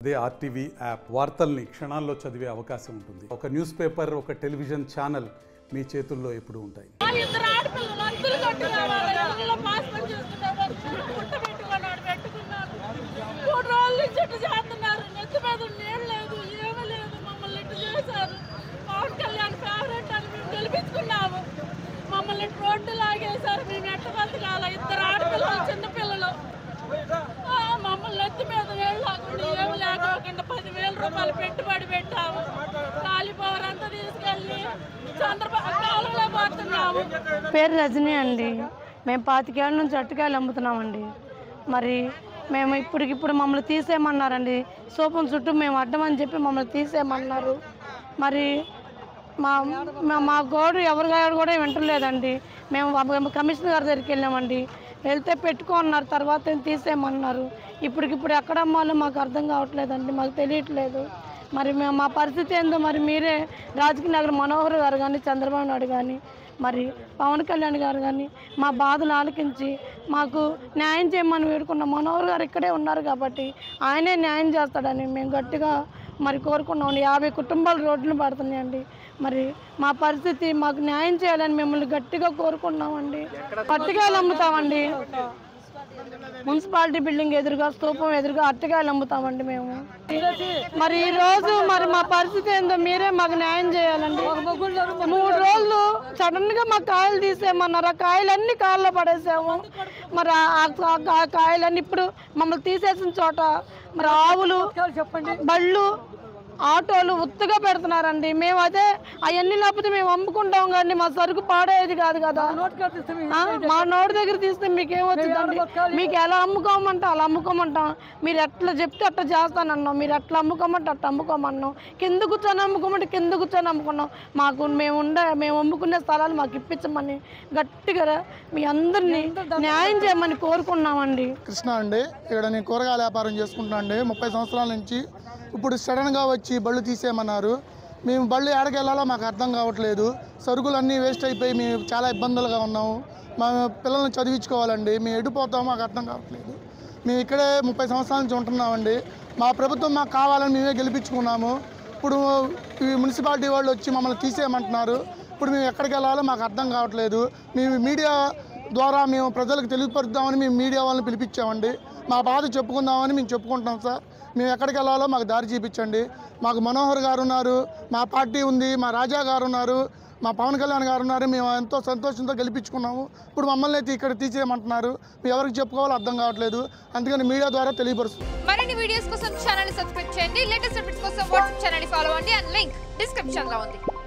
అదే RTV app వార్తల్ని క్షణాల్లో చదివే అవకాశం ఉంటుంది. ఒక న్యూస్ పేపర్, ఒక టెలివిజన్ ఛానల్ మీ చేతుల్లో ఎప్పుడూ ఉంటాయి. మమ్మల్ని రోడ్డు లాగేశారు. మేము ఎట్ట బతకాలి? ఇద్దరు ఆడపిల్లలు, చిన్నపిల్లలు. మమ్మల్ని ఎత్తి మీద వేళ్ళు లాకుండా ఏమి లేకోకుండా 10,000 రూపాయలు పెట్టుబడి పెట్టాము. కాలిపవర్ అంతా తీసుకెళ్ళి చంద్రబాబు కాలంలో పోతున్నాము. పేరు రజనీ అండి. మేము 25 ఏళ్ళ నుంచి అరటికాయలు అమ్ముతున్నామండి. మరి మేము ఇప్పటికిప్పుడు మమ్మల్ని తీసేయమన్నారండి. సోపం చుట్టూ మేము అడ్డమని చెప్పి మమ్మల్ని తీసేయమన్నారు. మరి మా గోడు ఎవరి కూడా వింటలేదండి. మేము కమిషనర్ గారి దగ్గరికి వెళ్ళామండి. వెళ్తే పెట్టుకోన్నారు, తర్వాత తీసేయమన్నారు. ఇప్పటికిప్పుడు ఎక్కడ అమ్మాలో మాకు అర్థం కావట్లేదండి, మాకు తెలియట్లేదు. మరి మా పరిస్థితి ఏందో మరి మీరే రాజకీయ నగర్ మనోహర్ గారు కానీ, చంద్రబాబు నాయుడు కానీ, మరి పవన్ కళ్యాణ్ గారు కానీ మా బాధలు ఆలకించి మాకు న్యాయం చేయమని వేడుకున్న మనోహర్ గారు ఇక్కడే ఉన్నారు కాబట్టి ఆయనే న్యాయం చేస్తాడని మేము గట్టిగా మరి కోరుకున్నామండి. 50 కుటుంబాలు రోడ్లు పడుతున్నాయండి. మరి మా పరిస్థితి మాకు న్యాయం చేయాలని మిమ్మల్ని గట్టిగా కోరుకున్నామండి. అరటికాయలు అమ్ముతామండి. మున్సిపాలిటీ బిల్డింగ్ ఎదురుగా, స్తూపం ఎదురుగా అరటికాయలు అమ్ముతామండి మేము. మరి ఈ రోజు మరి మా పరిస్థితి ఏందో మీరే మాకు న్యాయం చేయాలండి. 3 రోజులు సడన్ గా మా కాయలు తీసేయమన్నారు. ఆ కాయలన్నీ కాళ్ళలో పడేసాము. మరి ఆ కాయలన్నీ ఇప్పుడు మమ్మల్ని తీసేసిన చోట మరి ఆవులు, బళ్ళు, ఆటోలు ఉత్తగా పెడుతున్నారండి. మేము అదే అవన్నీ లేకపోతే మేము అమ్ముకుంటాం కానీ మా సరుకు పాడేది కాదు కదా. మా నోటి దగ్గర తీస్తే మీకేమొచ్చిందండి? మీకు ఎలా అమ్ముకోమంటే అలా అమ్ముకోమంటాం. మీరు ఎట్లా చెప్తే అట్లా చేస్తానన్నాం. మీరు ఎట్లా అమ్ముకోమంటే అట్లా అమ్ముకోమన్నాం. కింద కూర్చొని అమ్ముకోమంటే కింద కూర్చొని అమ్ముకున్నాం. మాకు మేము అమ్ముకునే స్థలాలు మాకు ఇప్పించమని గట్టిగా మీ అందరినీ న్యాయం చేయమని కోరుకున్నామండి. కృష్ణ అండి. ఇక్కడ నేను కూరగాయల వ్యాపారం చేసుకుంటున్నా అండి 30 సంవత్సరాల నుంచి. ఇప్పుడు సడన్గా వచ్చి బళ్ళు తీసేయమన్నారు. మేము బళ్ళు ఎక్కడికెళ్ళాలో మాకు అర్థం కావట్లేదు. సరుకులన్నీ వేస్ట్ అయిపోయి మేము చాలా ఇబ్బందులుగా ఉన్నాము. మా పిల్లల్ని చదివించుకోవాలండి. మేము ఎడిపోతామో మాకు అర్థం కావట్లేదు. మేము ఇక్కడే 30 సంవత్సరాల నుంచి ఉంటున్నామండి. మా ప్రభుత్వం మాకు కావాలని మేమే గెలిపించుకున్నాము. ఇప్పుడు ఈ మున్సిపాలిటీ వాళ్ళు వచ్చి మమ్మల్ని తీసేయమంటున్నారు. ఇప్పుడు మేము ఎక్కడికి వెళ్ళాలో మాకు అర్థం కావట్లేదు. మేము మీడియా ద్వారా మేము ప్రజలకు తెలియపరుద్దామని మేము మీడియా వాళ్ళని పిలిపించామండి. మా బాధ చెప్పుకుందామని మేము చెప్పుకుంటాం సార్. మేము ఎక్కడికి వెళ్ళాలో మాకు దారి చూపించండి. మాకు మనోహర్ గారు ఉన్నారు, మా పార్టీ ఉంది, మా రాజా గారు ఉన్నారు, మా పవన్ కళ్యాణ్ గారు ఉన్నారు. మేము ఎంతో సంతోషంతో గెలిపించుకున్నాము. ఇప్పుడు మమ్మల్ని అయితే ఇక్కడ తీసేయమంటున్నారు. మేము ఎవరికి చెప్పుకోవాలో అర్థం కావట్లేదు. అందుకని మీడియా ద్వారా తెలియపరుస్తుంది. మరిన్ని వీడియోస్ కోసం ఛానల్ సబ్స్క్రైబ్ చేయండి. లేటెస్ట్ అప్డేట్స్ కోసం వాట్సాప్ ఛానల్ ఫాలో అవ్వండి. అండ్ లింక్ డిస్క్రిప్షన్ లో ఉంది.